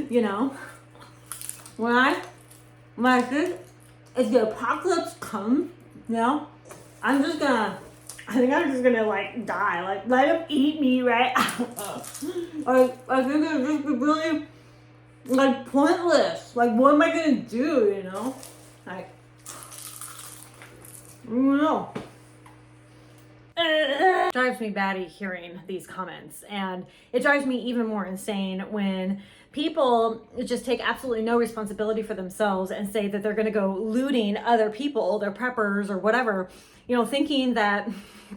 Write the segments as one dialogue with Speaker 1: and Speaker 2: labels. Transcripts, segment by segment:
Speaker 1: You know, when I think if the apocalypse comes, you know, I think I'm just gonna like die. Like, let them eat me, right? I think it'd just be really like pointless. Like, what am I gonna do, you know? Like, I don't know. Drives me batty hearing these comments, and it drives me even more insane when people just take absolutely no responsibility for themselves and say that they're going to go looting other people, their preppers or whatever, you know, thinking that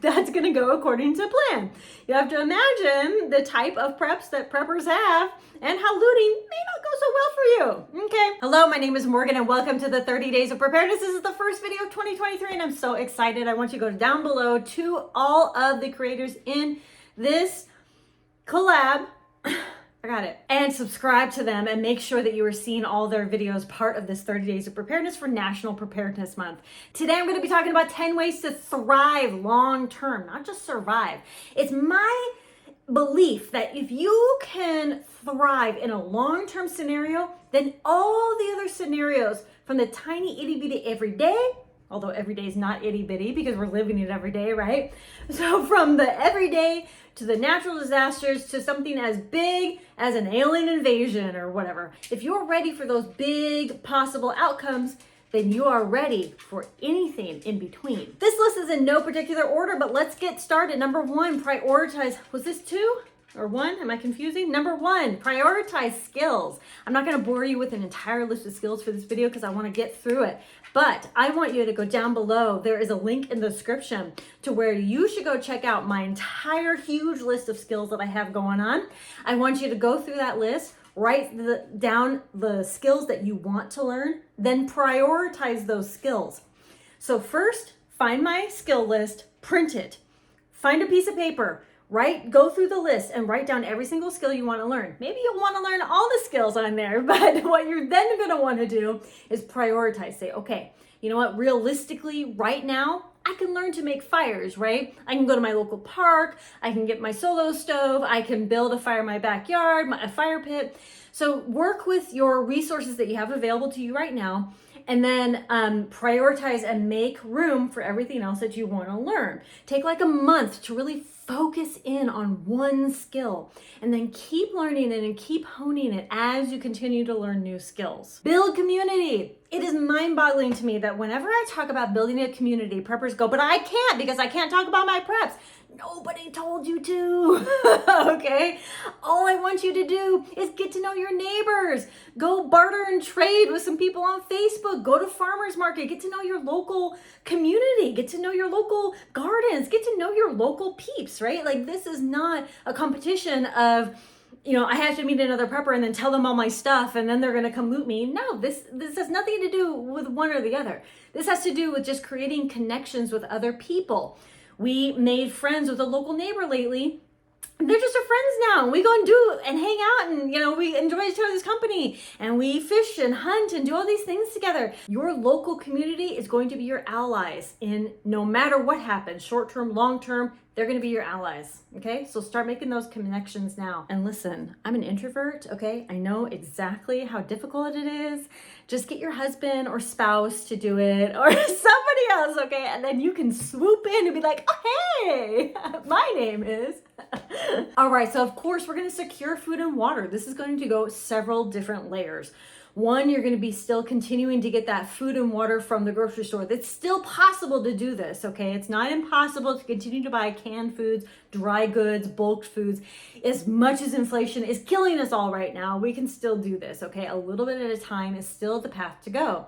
Speaker 1: that's going to go according to plan. You have to imagine the type of preps that preppers have and how looting may not go so well for you. Okay. Hello, my name is Morgan and welcome to the 30 Days of Preparedness. This is the first video of 2023 and I'm so excited. I want you to go down below to all of the creators in this collab. I got it. And subscribe to them and make sure that you are seeing all their videos part of this 30 Days of Preparedness for National Preparedness Month. Today I'm going to be talking about 10 ways to thrive long term, not just survive. It's my belief that if you can thrive in a long-term scenario, then all the other scenarios from the tiny itty bitty everyday, although every day is not itty bitty because we're living it every day, right? So from the everyday to the natural disasters to something as big as an alien invasion or whatever, if you're ready for those big possible outcomes, then you are ready for anything in between. This list is in no particular order, but let's get started. Number one, prioritize. Was this two or one? Am I confusing? Number one, prioritize skills. I'm not going to bore you with an entire list of skills for this video because I want to get through it. But I want you to go down below. There is a link in the description to where you should go check out my entire huge list of skills that I have going on. I want you to go through that list, write down the skills that you want to learn, then prioritize those skills. So first, find my skill list, print it, find a piece of paper, go through the list and write down every single skill you want to learn. Maybe you'll want to learn all the skills on there, but what you're then going to want to do is prioritize. Say, okay, you know what, realistically, right now, I can learn to make fires, right? I can go to my local park, I can get my solo stove, I can build a fire in my backyard, a fire pit. So work with your resources that you have available to you right now, and then prioritize and make room for everything else that you want to learn. Take like a month to really focus in on one skill and then keep learning it and keep honing it as you continue to learn new skills. Build community. It is mind-boggling to me that whenever I talk about building a community, preppers go, but I can't because I can't talk about my preps. Nobody told you to, okay? All I want you to do is get to know your neighbors. Go barter and trade with some people on Facebook. Go to farmers market. Get to know your local community. Get to know your local gardens. Get to know your local peeps, right? Like, this is not a competition of, you know, I have to meet another prepper and then tell them all my stuff and then they're going to come loot me. No, this has nothing to do with one or the other. This has to do with just creating connections with other people. We made friends with a local neighbor lately. They're just our friends now. We go and do and hang out and, you know, we enjoy each other's company and we fish and hunt and do all these things together. Your local community is going to be your allies in no matter what happens, short-term, long-term, they're going to be your allies. Okay. So start making those connections now. And listen, I'm an introvert. Okay. I know exactly how difficult it is. Just get your husband or spouse to do it or somebody else. Okay. And then you can swoop in and be like, oh, hey, my name is. All right. So of course we're going to secure food and water. This is going to go several different layers. One, you're going to be still continuing to get that food and water from the grocery store. It's still possible to do this, okay? It's not impossible to continue to buy canned foods, dry goods, bulk foods. As much as inflation is killing us all right now, we can still do this, okay? A little bit at a time is still the path to go.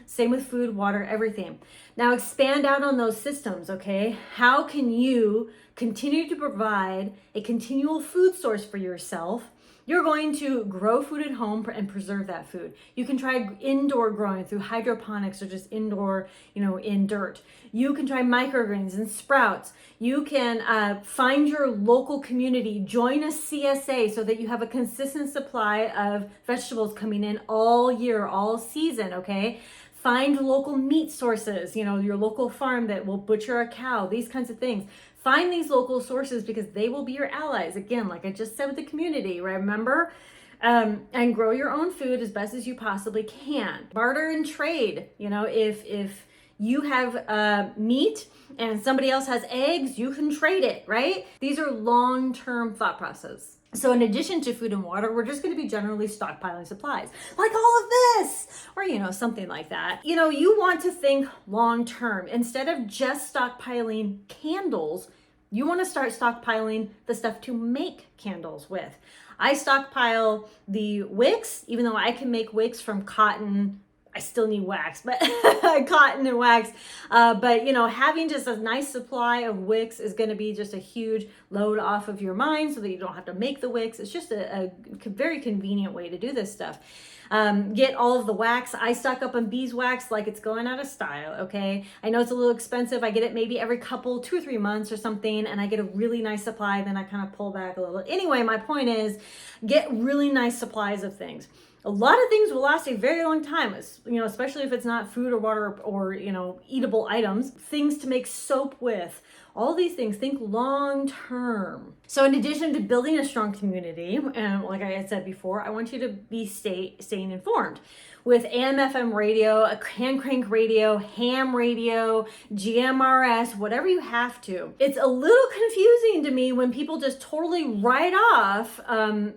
Speaker 1: Same with food, water, everything. Now expand out on those systems, okay? How can you continue to provide a continual food source for yourself? You're going to grow food at home and preserve that food. You can try indoor growing through hydroponics or just indoor, in dirt. You can try microgreens and sprouts. You can find your local community, join a CSA so that you have a consistent supply of vegetables coming in all year, all season, okay? Find local meat sources, your local farm that will butcher a cow, these kinds of things. Find these local sources because they will be your allies. Again, like I just said with the community, remember? And grow your own food as best as you possibly can. Barter and trade. If you have meat and somebody else has eggs, you can trade it, right? These are long-term thought processes. So in addition to food and water, we're just going to be generally stockpiling supplies, like all of this, or, something like that. You want to think long-term. Instead of just stockpiling candles, you want to start stockpiling the stuff to make candles with. I stockpile the wicks, even though I can make wicks from cotton. I still need wax, but cotton and wax. But having just a nice supply of wicks is going to be just a huge load off of your mind so that you don't have to make the wicks. It's just a very convenient way to do this stuff. Get all of the wax. I stock up on beeswax like it's going out of style, okay? I know it's a little expensive. I get it maybe every 2 or 3 months or something, and I get a really nice supply, then I kind of pull back a little. Anyway, my point is, get really nice supplies of things. A lot of things will last a very long time, especially if it's not food or water or eatable items. Things to make soap with. All these things, think long term. So in addition to building a strong community, and like I had said before, I want you to be staying informed. With AM/FM radio, a hand crank radio, ham radio, GMRS, whatever you have to. It's a little confusing to me when people just totally write off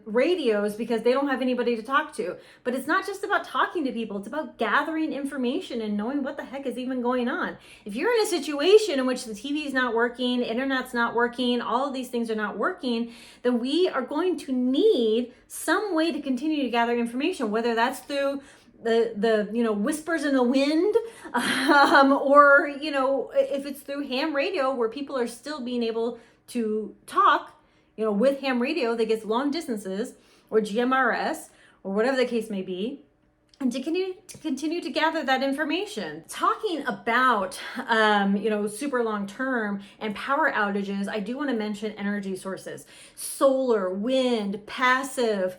Speaker 1: radios because they don't have anybody to talk to. But it's not just about talking to people, it's about gathering information and knowing what the heck is even going on. If you're in a situation in which the TV is not working, internet's not working, all of these things are not working, then we are going to need some way to continue to gather information, whether that's through the whispers in the wind, or if it's through ham radio where people are still being able to talk, with ham radio that gets long distances, or GMRS, or whatever the case may be, and to continue to gather that information. Talking about super long term and power outages, I do want to mention energy sources: solar, wind, passive.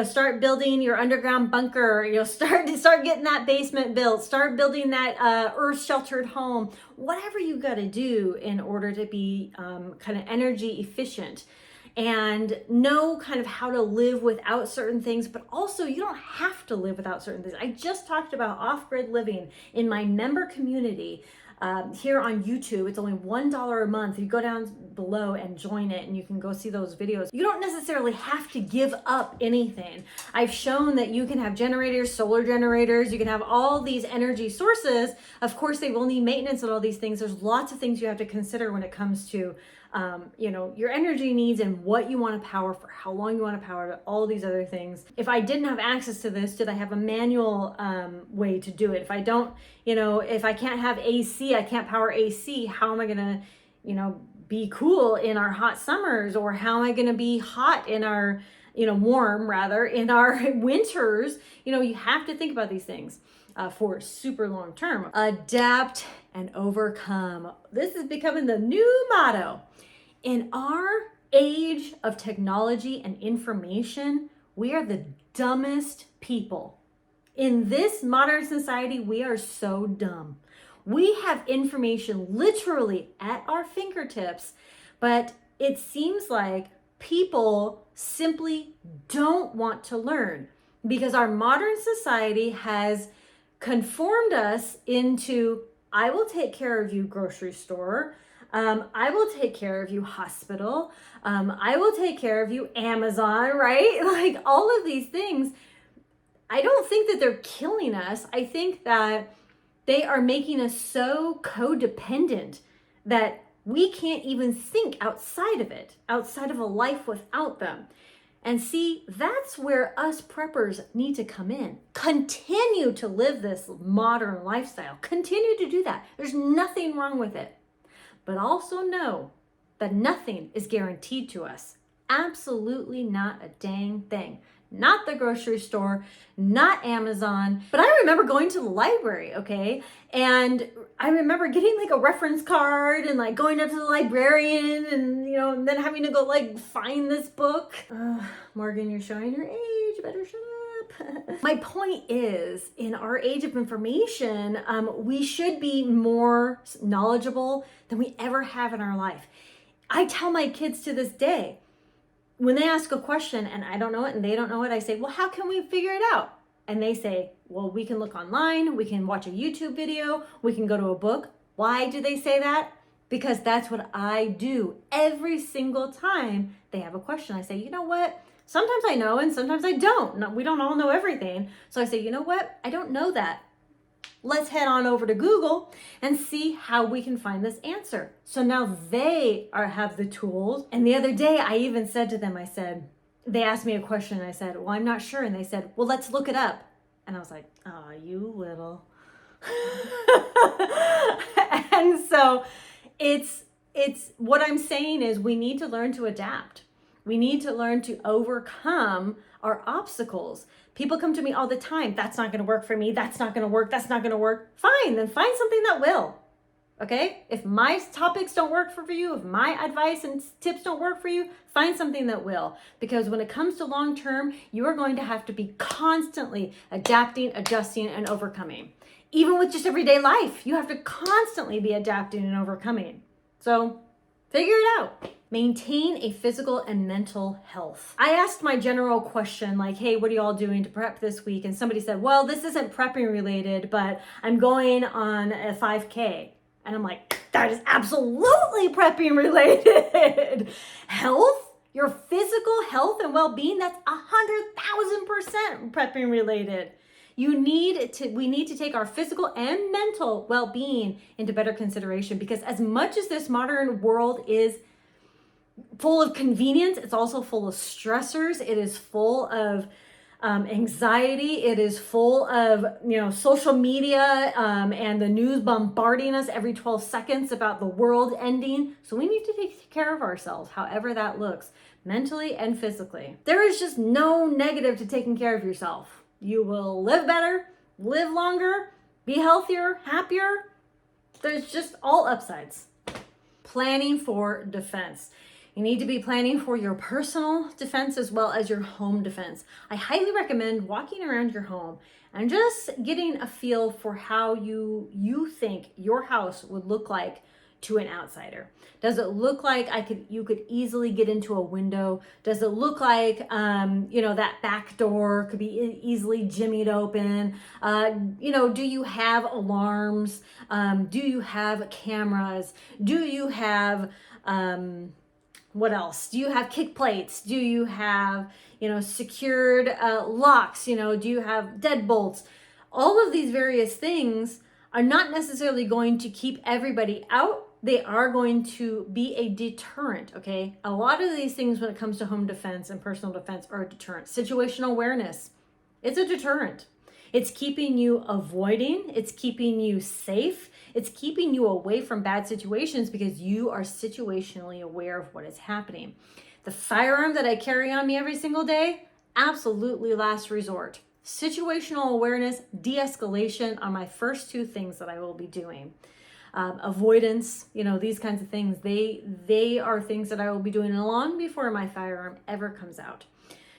Speaker 1: Start building your underground bunker. Start getting that basement built. Start building that earth sheltered home. Whatever you got to do in order to be kind of energy efficient. And know kind of how to live without certain things, but also you don't have to live without certain things. I just talked about off-grid living in my member community here on YouTube. It's only $1 a month. You go down below and join it, and you can go see those videos. You don't necessarily have to give up anything. I've shown that you can have generators, solar generators, you can have all these energy sources. Of course, they will need maintenance and all these things. There's lots of things you have to consider when it comes to your energy needs and what you want to power for, how long you want to power, all these other things. If I didn't have access to this, did I have a manual way to do it? If I don't, if I can't have AC, I can't power AC, how am I going to, be cool in our hot summers? Or how am I going to be hot in our, warm rather, in our winters? You have to think about these things. For super long term. Adapt and overcome. This is becoming the new motto. In our age of technology and information, we are the dumbest people. In this modern society, we are so dumb. We have information literally at our fingertips, but it seems like people simply don't want to learn because our modern society has conformed us into, I will take care of you, grocery store. I will take care of you, hospital. I will take care of you, Amazon, right? Like all of these things. I don't think that they're killing us. I think that they are making us so codependent that we can't even think outside of it, outside of a life without them. And see, that's where us preppers need to come in. Continue to live this modern lifestyle. Continue to do that. There's nothing wrong with it. But also know that nothing is guaranteed to us. Absolutely not a dang thing. Not the grocery store, not Amazon. But I remember going to the library, okay? And I remember getting like a reference card and like going up to the librarian and, and then having to go like find this book. Morgan, you're showing your age. You better shut up. My point is, in our age of information, we should be more knowledgeable than we ever have in our life. I tell my kids to this day, when they ask a question and I don't know it and they don't know it, I say, well, how can we figure it out? And they say, well, we can look online, we can watch a YouTube video, we can go to a book. Why do they say that? Because that's what I do every single time they have a question. I say, you know what? Sometimes I know and sometimes I don't. No, we don't all know everything. So I say, you know what? I don't know that. Let's head on over to Google and see how we can find this answer. So now they have the tools. And the other day I even said to them, I said, they asked me a question and I said, well, I'm not sure. And they said, well, let's look it up. And I was like, oh, you little. And so it's what I'm saying is we need to learn to adapt. We need to learn to overcome our obstacles. People come to me all the time. That's not going to work for me. That's not going to work. That's not going to work. Fine, then find something that will. Okay? If my topics don't work for you, if my advice and tips don't work for you, find something that will. Because when it comes to long term, you are going to have to be constantly adapting, adjusting, and overcoming. Even with just everyday life, you have to constantly be adapting and overcoming. So figure it out. Maintain a physical and mental health. I asked my general question, like, hey, what are you all doing to prep this week? And somebody said, well, this isn't prepping related, but I'm going on a 5K. And I'm like, that is absolutely prepping related. Health, your physical health and well-being, that's 100,000% prepping related. We need to take our physical and mental well-being into better consideration, because as much as this modern world is full of convenience, it's also full of stressors. It is full of anxiety. It is full of, social media and the news bombarding us every 12 seconds about the world ending. So we need to take care of ourselves, however that looks, mentally and physically. There is just no negative to taking care of yourself. You will live better, live longer, be healthier, happier. There's just all upsides. Planning for defense. You need to be planning for your personal defense as well as your home defense. I highly recommend walking around your home and just getting a feel for how you think your house would look like to an outsider. Does it look like you could easily get into a window? Does it look like that back door could be easily jimmied open? Do you have alarms? Do you have cameras? Do you have what else? Do you have kick plates? Do you have secured locks? Do you have deadbolts? All of these various things are not necessarily going to keep everybody out. They are going to be a deterrent, okay? A lot of these things when it comes to home defense and personal defense are a deterrent. Situational awareness, it's a deterrent. It's keeping you avoiding, it's keeping you safe, it's keeping you away from bad situations because you are situationally aware of what is happening. The firearm that I carry on me every single day, absolutely last resort. Situational awareness, de-escalation are my first two things that I will be doing. Avoidance, these kinds of things, they are things that I will be doing long before my firearm ever comes out.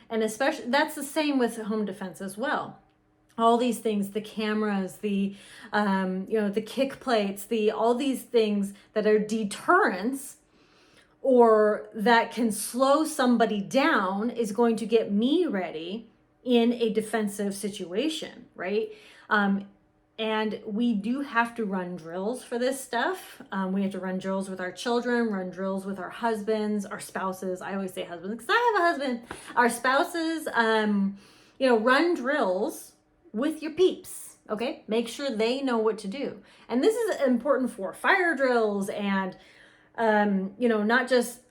Speaker 1: And especially, that's the same with home defense as well. All these things, the cameras, the kick plates, all these things that are deterrents or that can slow somebody down is going to get me ready in a defensive situation, right? And we do have to run drills for this stuff. We have to run drills with our children, run drills with our husbands, our spouses. I always say husbands because I have a husband. Our spouses, run drills with your peeps, okay? Make sure they know what to do. And this is important for fire drills and, not just,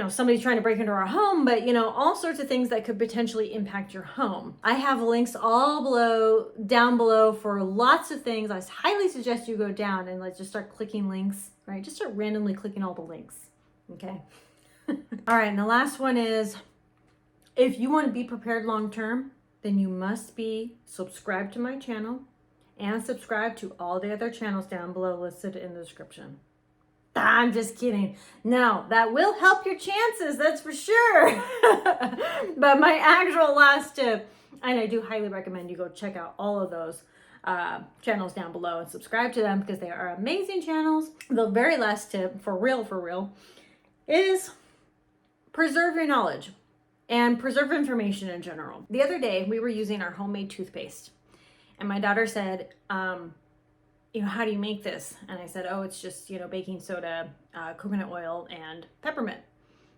Speaker 1: somebody trying to break into our home, but, all sorts of things that could potentially impact your home. I have links down below for lots of things. I highly suggest you go down and just start clicking links, right? Just start randomly clicking all the links, okay? All right, and the last one is, if you want to be prepared long-term, then you must be subscribed to my channel and subscribe to all the other channels down below listed in the description. I'm just kidding. No, that will help your chances, that's for sure. But my actual last tip, and I do highly recommend you go check out all of those channels down below and subscribe to them because they are amazing channels. The very last tip, for real, is preserve your knowledge. and preserve information in general. The other day, we were using our homemade toothpaste, and my daughter said, how do you make this? And I said, oh, it's just, baking soda, coconut oil, and peppermint.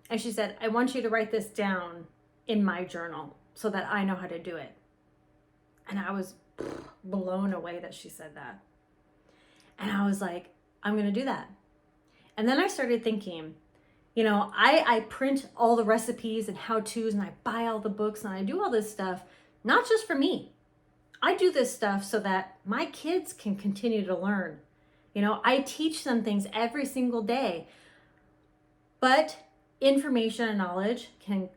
Speaker 1: And she said, I want you to write this down in my journal so that I know how to do it. And I was blown away that she said that. And I was like, I'm going to do that. And then I started thinking, I print all the recipes and how-tos, and I buy all the books, and I do all this stuff, not just for me. I do this stuff so that my kids can continue to learn. I teach them things every single day. But information and knowledge can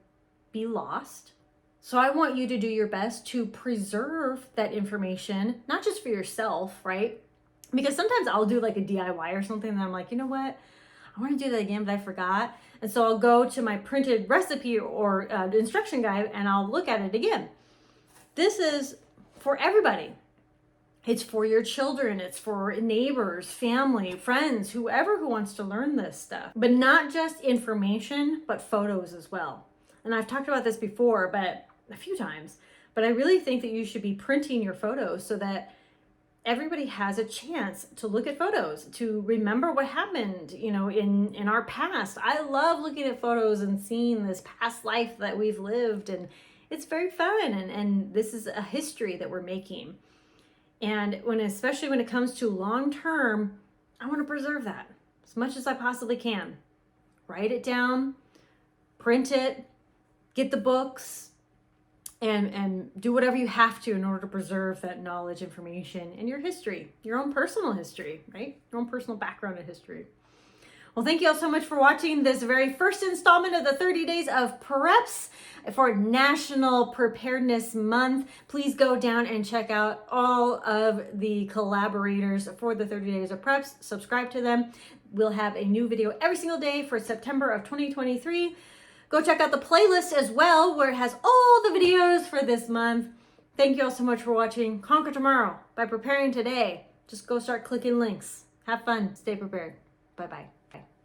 Speaker 1: be lost. So I want you to do your best to preserve that information, not just for yourself, right? Because sometimes I'll do like a DIY or something, and I'm like, you know what? I want to do that again, but I forgot. And so I'll go to my printed recipe or instruction guide, and I'll look at it again. This is for everybody. It's for your children. It's for neighbors, family, friends, whoever who wants to learn this stuff. But not just information, but photos as well. And I've talked about this before, but a few times. But I really think that you should be printing your photos so that everybody has a chance to look at photos, to remember what happened, in our past. I love looking at photos and seeing this past life that we've lived, and it's very fun. And this is a history that we're making. And especially when it comes to long term, I want to preserve that as much as I possibly can. Write it down, print it, get the books, and do whatever you have to in order to preserve that knowledge, information, and your history, your own personal history, right? Your own personal background in history. Well, thank you all so much for watching this very first installment of the 30 Days of Preps for National Preparedness Month. Please go down and check out all of the collaborators for the 30 Days of Preps. Subscribe to them. We'll have a new video every single day for September of 2023. Go check out the playlist as well, where it has all the videos for this month. Thank you all so much for watching. Conquer tomorrow by preparing today. Just go start clicking links. Have fun. Stay prepared. Bye-bye.